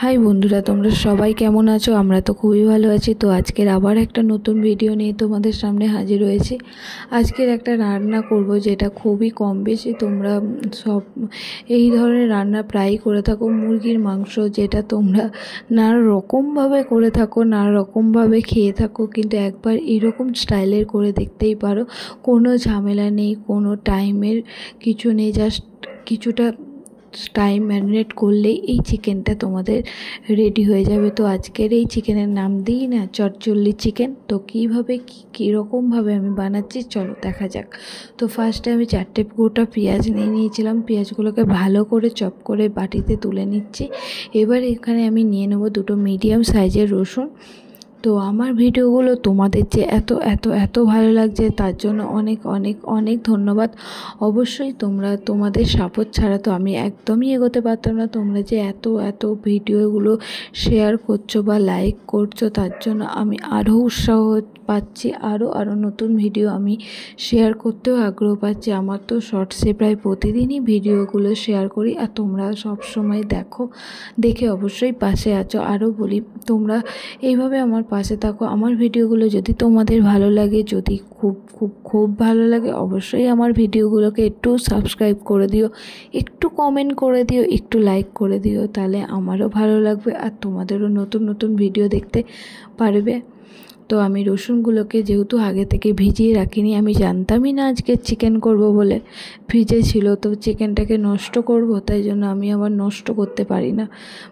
High বন্ধুরা, তোমরা সবাই কেমন আছো? আমরা তো খুবই ভালো আছি। তো আজকের আবার একটা নতুন ভিডিও নিয়ে তোমাদের সামনে হাজির হয়েছি। আজকের একটা রান্না করব যেটা খুবই কম বেশি তোমরা সব এই ধরনের রান্না প্রায়ই করে থাকো। মুরগির মাংস, যেটা তোমরা নানা রকমভাবে করে থাকো, নানা রকমভাবে খেয়ে থাকো, কিন্তু একবার এরকম স্টাইলের করে দেখতেই পারো। কোনো ঝামেলা নেই, কোনো টাইমের কিছু নেই, জাস্ট কিছুটা টাইম ম্যারিনেট করলেই এই চিকেনটা তোমাদের রেডি হয়ে যাবে। তো আজকের এই চিকেনের নাম দিই না চটচল্লি চিকেন। তো কীভাবে কীরকমভাবে আমি বানাচ্ছি চলো দেখা যাক। তো ফার্স্টে আমি 4টে গোটা পেঁয়াজ নিয়ে নিয়েছিলাম। পেঁয়াজগুলোকে ভালো করে চপ করে বাটিতে তুলে নিচ্ছি। এবার এখানে আমি নিয়ে নেব 2টো মিডিয়াম সাইজের রসুন। তো আমার ভিডিওগুলো তোমাদের যে এত এত এত ভালো লাগছে তার জন্য অনেক অনেক অনেক ধন্যবাদ। অবশ্যই তোমাদের সাপোর্ট ছাড়া তো আমি একদমই এগোতে পারতাম না। তোমরা যে এত এত ভিডিওগুলো শেয়ার করছো বা লাইক করছো, তার জন্য আমি আরও উৎসাহ পাচ্ছি, আরও নতুন ভিডিও আমি শেয়ার করতেও আগ্রহ পাচ্ছি। আমার তো শর্টসে প্রায় প্রতিদিনই ভিডিওগুলো শেয়ার করি, আর তোমরা সব সময় দেখে অবশ্যই পাশে আছো। আরও বলি, তোমরা এইভাবে আমার পাশে থাকো। আমার ভিডিওগুলো যদি তোমাদের ভালো লাগে, যদি খুব খুব খুব ভালো লাগে, অবশ্যই আমার ভিডিওগুলোকে একটু সাবস্ক্রাইব করে দিও, একটু কমেন্ট করে দিও, একটু লাইক করে দিও, তাহলে আমারও ভালো লাগবে আর তোমাদেরও নতুন নতুন ভিডিও দেখতে পারবে। তো আমি রসুনগুলোকে যেহেতু আগে থেকে ভিজিয়ে রাখিনি, আমি জানতামই না আজকে চিকেন করব বলে, ভিজে ছিল। তো চিকেনটাকে নষ্ট করব, তাই জন্য আমি আবার নষ্ট করতে পারি না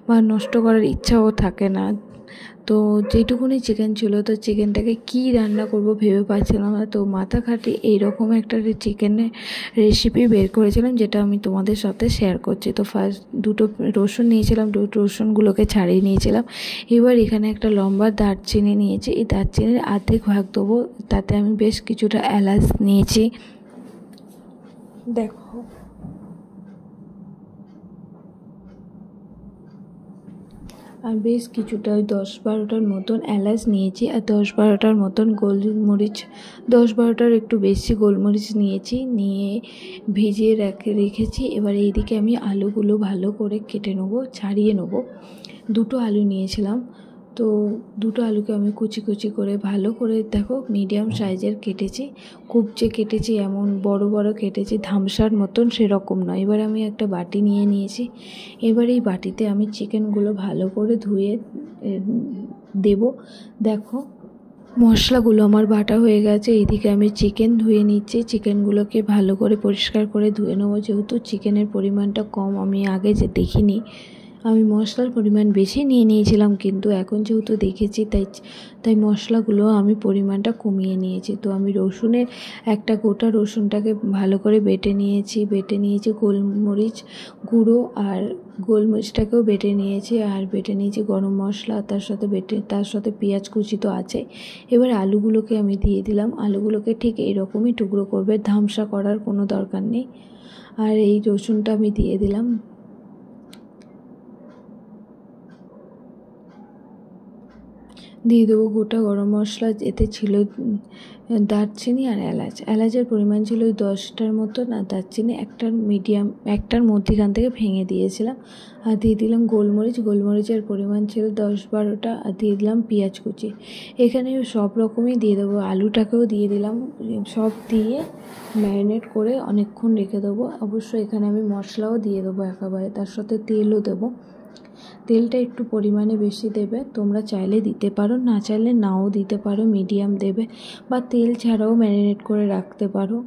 বা নষ্ট করার ইচ্ছাও থাকে না। তো যেটুকুনি চিকেন ছিল, তো চিকেনটাকে কি রান্না করব ভেবে পাচ্ছিলাম না। তো মাথা খাটিয়ে এইরকম একটা চিকেনের রেসিপি বের করেছিলাম, যেটা আমি তোমাদের সাথে শেয়ার করছি। তো ফার্স্ট 2টো রসুন নিয়েছিলাম, 2টো রসুনগুলোকে ছাড়িয়ে নিয়েছিলাম। এবার এখানে একটা লম্বা দারচিনি নিয়েছি, এই দারচিনির অর্ধেক ভাগ দেবো। তাতে আমি বেশ কিছুটা এলাচ নিয়েছি, দেখো। আর বেশ কিছুটা 10-12টার মতন এলাচ নিয়েছি, আর 10-12টার মতন গোলমরিচ, 10-12টার একটু বেশি গোলমরিচ নিয়ে ভিজিয়ে রেখেছি। এবার এইদিকে আমি আলুগুলো ভালো করে কেটে নেবো, ছাড়িয়ে নেবো। 2টো আলু নিয়েছিলাম, তো 2টো আলুকে আমি কুচি কুচি করে ভালো করে, দেখো, মিডিয়াম সাইজের কেটেছি। খুব যে কেটেছি এমন বড় বড় কেটেছি ধামসার মতন, সেরকম নয়। এবার আমি একটা বাটি নিয়েছি। এবার এই বাটিতে আমি চিকেনগুলো ভালো করে ধুয়ে দেব। দেখো, মশলাগুলো আমার বাটা হয়ে গেছে। এইদিকে আমি চিকেন ধুয়ে নিচ্ছি। চিকেনগুলোকে ভালো করে পরিষ্কার করে ধুয়ে নেবো। যেহেতু চিকেনের পরিমাণটা কম, আমি আগে যে দেখিনি, আমি মশলার পরিমাণ বেশি নিয়েছিলাম, কিন্তু এখন যেহেতু দেখেছি তাই মশলাগুলো আমি পরিমাণটা কমিয়ে নিয়েছি। তো আমি একটা গোটা রসুনটাকে ভালো করে বেটে নিয়েছি। গোলমরিচ গুঁড়ো আর গোলমরিচটাকেও বেটে নিয়েছি, আর বেটে নিয়েছি গরম মশলা, তার সাথে পেঁয়াজ কুচি তো আছে। এবার আলুগুলোকে আমি দিয়ে দিলাম। আলুগুলোকে ঠিক এরকমই টুকরো করবে, ধামসা করার কোনো দরকার নেই। আর এই রসুনটা আমি দিয়ে দিলাম। দিয়ে দেবো গোটা গরম মশলা। এতে ছিল দারচিনি আর এলাচের পরিমাণ ছিল ওই 10টার মতন, আর দারচিনি একটার মধ্যিখান থেকে ভেঙে দিয়েছিলাম। আর দিয়ে দিলাম গোলমরিচের পরিমাণ ছিল 10-12টা, আর দিয়ে দিলাম পেঁয়াজ কুচি। এখানে সব রকমই দিয়ে দেবো, আলুটাকেও দিয়ে দিলাম। সব দিয়ে ম্যারিনেট করে অনেকক্ষণ রেখে দেবো। অবশ্যই এখানে আমি মশলাও দিয়ে দেবো একেবারে, তার সাথে তেলও দেবো। তেলটা একটু পরিমাণে বেশি দেবে, তোমরা চাইলে দিতে পারো, না চাইলে নাও দিতে পারো, মিডিয়াম দেবে, বা তেল ছাড়াও ম্যারিনেট করে রাখতে পারো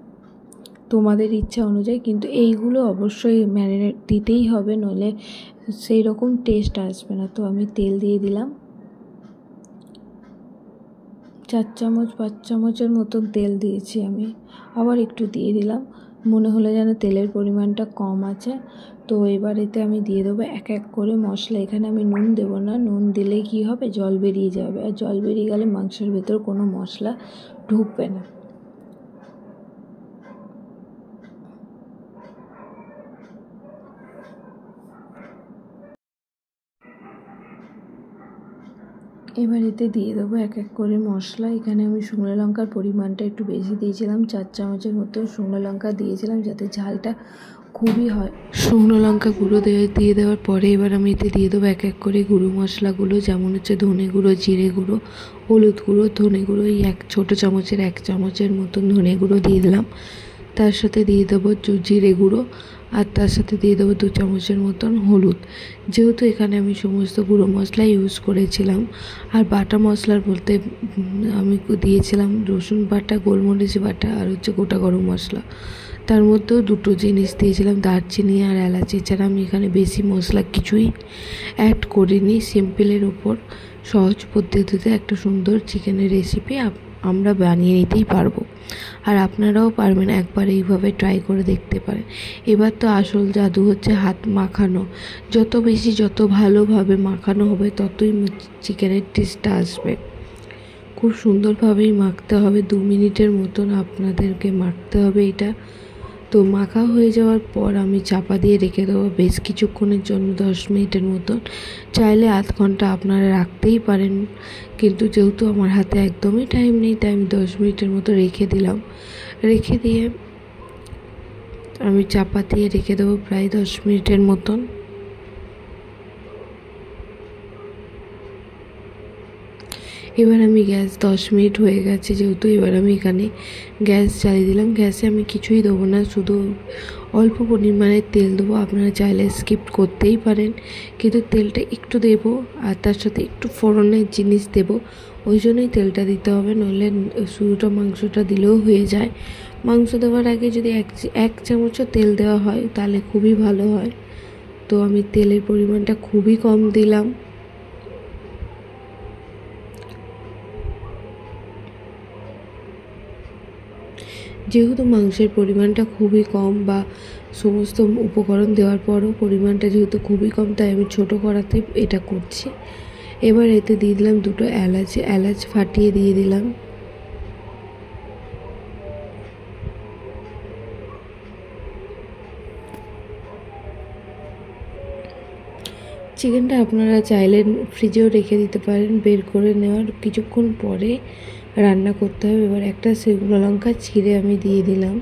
তোমাদের ইচ্ছা অনুযায়ী। কিন্তু এইগুলো অবশ্যই ম্যারিনেট দিতেই হবে, নইলে সেই রকম টেস্ট আসবে না। তো আমি তেল দিয়ে দিলাম 4-5 চামচের মতন তেল দিয়েছি আমি। আবার একটু দিয়ে দিলাম, মনে হলো যেন তেলের পরিমাণটা কম আছে। তো এবার এতে আমি দিয়ে দেবো এক এক করে মশলা। এখানে আমি নুন দেবো না, নুন দিলে কি হবে, জল বেরিয়ে যাবে, আর জল বেরিয়ে গেলে মাংসের ভেতর কোনো মশলা ঢুকবে না। এবার এতে দিয়ে দেবো এক এক করে মশলা। এখানে আমি শুকনো লঙ্কার পরিমাণটা একটু বেশি দিয়েছিলাম, 4 চামচের মতো শুকনো লঙ্কা দিয়েছিলাম, যাতে ঝালটা খুবই হয়। শুকনো লঙ্কা গুঁড়ো দিয়ে দেওয়ার পরে এবার আমি এতে দিয়ে দেবো এক এক করে গুঁড়ো মশলাগুলো, যেমন হচ্ছে ধনে গুঁড়ো, জিরে গুঁড়ো, হলুদ গুঁড়ো। ধনে গুঁড়ো এই ছোটো চামচের 1 চামচের মতন ধনে গুঁড়ো দিয়ে দিলাম। তার সাথে দিয়ে দেবো জিরে গুঁড়ো, আর তার সাথে দিয়ে দেবো 2 চামচের মতন হলুদ। যেহেতু এখানে আমি সমস্ত গুঁড়ো মশলা ইউজ করেছিলাম, আর বাটা মশলার বলতে আমি দিয়েছিলাম রসুন বাটা, গোলমরিচ বাটা, আর হচ্ছে গোটা গরম মশলা। তার মধ্যেও 2টো জিনিস দিয়েছিলাম, দারচিনি আর এলাচ। এছাড়া আমি এখানে বেশি মশলা কিছুই অ্যাড করিনি। সিম্পলের ওপর সহজ পদ্ধতিতে একটা সুন্দর চিকেনের রেসিপি আমরা বানিয়ে নিতেই পারবো, আর আপনারাও পারবেন। একবার এইভাবে ট্রাই করে দেখতে পারেন। এবার তো আসল জাদু হচ্ছে হাত মাখানো। যত ভালোভাবে মাখানো হবে ততই চিকেনের টেস্টটা আসবে। খুব সুন্দরভাবেই মাখতে হবে, 2 মিনিটের মতন আপনাদেরকে মাখতে হবে এটা। তো মাখা হয়ে যাওয়ার পর আমি চাপা দিয়ে রেখে দেবো বেশ কিছুক্ষণের জন্য, 10 মিনিটের মতন। চাইলে আধ ঘন্টা আপনারা রাখতেই পারেন, কিন্তু যেহেতু আমার হাতে একদমই টাইম নেই তাই আমি 10 মিনিটের মতো রেখে দিলাম। রেখে দিয়ে আমি চাপা দিয়ে রেখে দেবো প্রায় 10 মিনিটের মতন। এবার আমি গ্যাস 10 মিনিট হয়ে গেছে যেহেতু, এবার আমি এখানে গ্যাস জ্বালিয়ে দিলাম। গ্যাসে আমি কিছুই দেবো না, শুধু অল্প পরিমাণে তেল দেবো। আপনারা চাইলে স্কিপ করতেই পারেন, কিন্তু তেলটা একটু দেবো, আর তার সাথে একটু ফোড়নের জিনিস দেবো। ওই জন্যই তেলটা দিতে হবে, নইলে শুধুটা মাংসটা দিলেও হয়ে যায়। মাংস দেওয়ার আগে যদি 1 চামচও তেল দেওয়া হয় তাহলে খুবই ভালো হয়। তো আমি তেলের পরিমাণটা খুবই কম দিলাম। যেহেতু মাংসের পরিমাণটা খুবই কম, বা সমস্ত উপকরণ দেওয়ার পরও পরিমাণটা যেহেতু খুবই কম, তাই আমি ছোটো কড়াতে এটা করছি। এবার এতে দিয়ে দিলাম 2টো এলাচ ফাটিয়ে দিয়ে দিলাম। চিকেনটা আপনারা চাইলে ফ্রিজেও রেখে দিতে পারেন, বের করে নেওয়ার কিছুক্ষণ পরে রান্না করতে হবে। এবার একটা শুকনো লঙ্কা ছিঁড়ে আমি দিয়ে দিলাম।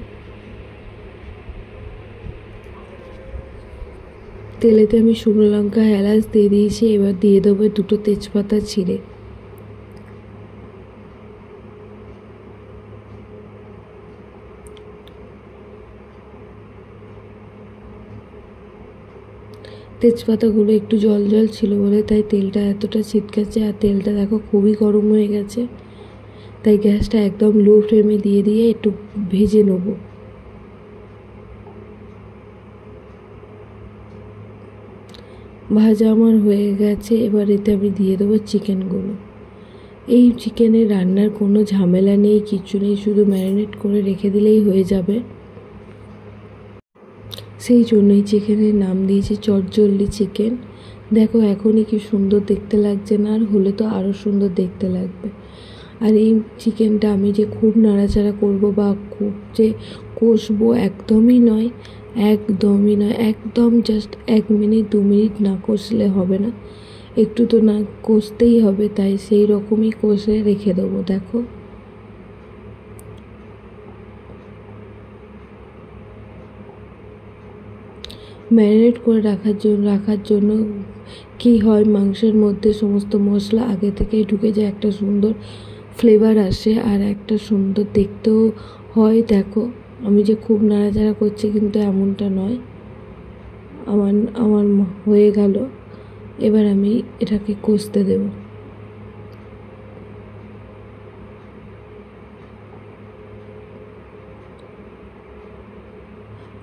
তেলেতে আমি শুকনো লঙ্কা, এলাচ দিয়ে দিয়েছি। এবার দিয়ে দেবো 2টো তেজপাতা ছিঁড়ে। তেজপাতাগুলো একটু জল ছিল বলে তাই তেলটা এতটা ছিটকাচ্ছে, আর তেলটা দেখো খুবই গরম হয়ে গেছে। তাই গ্যাসটা একদম লো ফ্লেমে দিয়ে একটু ভেজে নেব। ভাজা আমার হয়ে গেছে। এবার এতে আমি দিয়ে দেবো চিকেনগুলো। এই চিকেনের রান্নার কোনো ঝামেলা নেই, কিছু নেই, শুধু ম্যারিনেট করে রেখে দিলেই হয়ে যাবে। সেই জন্যই চিকেনের নাম দিয়েছি চটজলদি চিকেন। দেখো এখনই কি সুন্দর দেখতে লাগছে না, আর হলে তো আরও সুন্দর দেখতে লাগবে। আর এই চিকেনটা আমি যে খুব নাড়াচাড়া করব বা খুব যে কষবো একদমই নয়, একদম জাস্ট 1 মিনিট 2 মিনিট না কষলে হবে না, একটু তো না কষতেই হবে। তাই সেই রকমই কষে রেখে দেবো। দেখো ম্যারিনেট করে রাখার জন্য কি হয়, মাংসের মধ্যে সমস্ত মশলা আগে থেকেই ঢুকে যায়, একটা সুন্দর ফ্লেভার আসে, আর একটা সুন্দর দেখতেও হয়। দেখো আমি যে খুব নাড়াচাড়া করছি কিন্তু এমনটা নয়। আমার হয়ে গেল। এবার আমি এটাকে কষতে দেবো।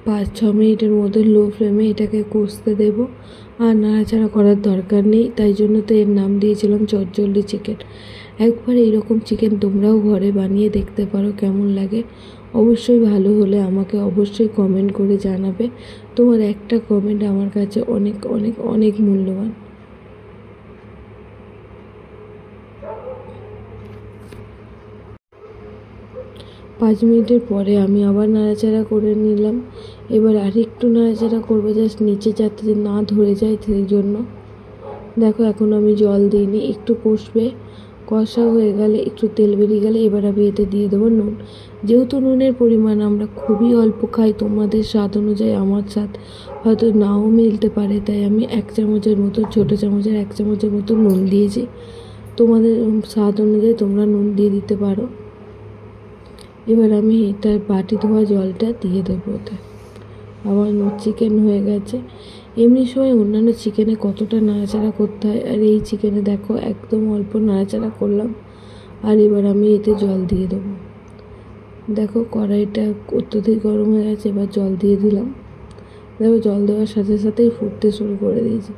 5-6 মিনিটের মধ্যে লো ফ্লেমে এটাকে কষতে দেব, আর নাড়াচাড়া করার দরকার নেই। তাই জন্য তো এর নাম দিয়েছিলাম চটজলদি চিকেন। একবার এইরকম চিকেন তোমরাও ঘরে বানিয়ে দেখতে পারো, কেমন লাগে। অবশ্যই ভালো হলে আমাকে অবশ্যই কমেন্ট করে জানাবে। তোমার একটা কমেন্ট আমার কাছে অনেক অনেক অনেক মূল্যবান। 5 মিনিটের পরে আমি আবার নাড়াচাড়া করে নিলাম। এবার আরেকটু নাড়াচাড়া করবো, জাস্ট নিচে যাতে না ধরে যায় সেই জন্য। দেখো এখন আমি জল দিইনি, একটু কষবে, কষা হয়ে গেলে, একটু তেল বেরিয়ে গেলে এবার আমি এতে দিয়ে দেবো নুন। যেহেতু নুনের পরিমাণ আমরা খুবই অল্প খাই, তোমাদের স্বাদ অনুযায়ী আমার স্বাদ হয়তো নাও মিলতে পারে, তাই আমি 1 চামচের মতো, ছোটো চামচের 1 চামচের মতো নুন দিয়েছি। তোমাদের স্বাদ অনুযায়ী তোমরা নুন দিয়ে দিতে পারো। এবার আমি এটার বাটি ধোয়া জলটা দিয়ে দেবো ওতে। আমার চিকেন হয়ে গেছে। এমনি সময় অন্যান্য চিকেনে কতটা নাড়াচাড়া করতে হয়, আর এই চিকেনে দেখো একদম অল্প নাড়াচাড়া করলাম। আর এবার আমি এতে জল দিয়ে দেবো। দেখো কড়াইটা অত্যধিক গরম হয়ে গেছে, এবার জল দিয়ে দিলাম। দেখো জল দেওয়ার সাথে সাথেই ফুটতে শুরু করে দিয়েছি,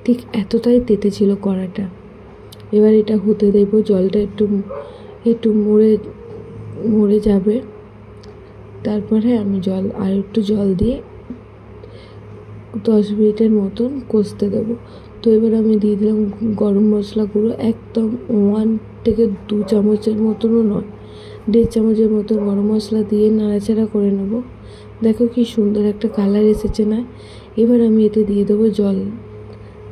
ঠিক এতটাই তেতে ছিল কড়াটা। এবার এটা হতে দেবো, জলটা একটু একটু মরে যাবে, তারপরে আমি আর একটু জল দিয়ে 10 মিনিটের মতন কষতে দেবো। তো এবার আমি দিয়ে দিলাম গরম মশলা গুঁড়ো, একদম 1 থেকে 2 চামচের মতনও নয়, 1.5 চামচের মতো গরম মশলা দিয়ে নাড়াচাড়া করে নেব। দেখো কি সুন্দর একটা কালার এসেছে না। এবার আমি এতে দিয়ে দেবো জল,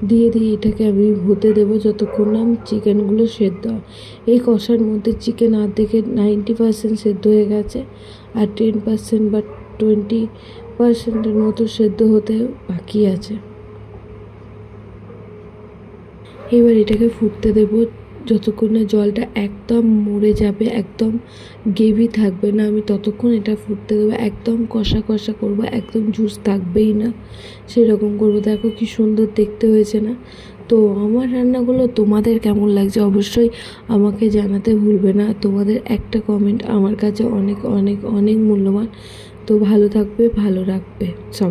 দিয়ে এটাকে আমি হতে দেবো যতক্ষণ না চিকেনগুলো সেদ্ধ হয়। এই কষার মধ্যে চিকেন অর্ধেকে 90% সেদ্ধ হয়ে গেছে, আর 10% বা 20%-এর মতো সেদ্ধ হতে বাকি আছে। এবার এটাকে ফুটতে দেবো যতক্ষণ না জলটা একদম মরে যাবে, একদম গ্রেভি থাকবে না, আমি ততক্ষণ এটা ফুটতে দেবো। একদম কষা কষা করবো, একদম জুস থাকবেই না, সেরকম করবো। দেখো কি সুন্দর দেখতে হয়েছে না। তো আমার রান্নাগুলো তোমাদের কেমন লাগছে অবশ্যই আমাকে জানাতে ভুলবে না। তোমাদের একটা কমেন্ট আমার কাছে অনেক অনেক অনেক মূল্যবান। তো ভালো থাকবে, ভালো রাখবে সব।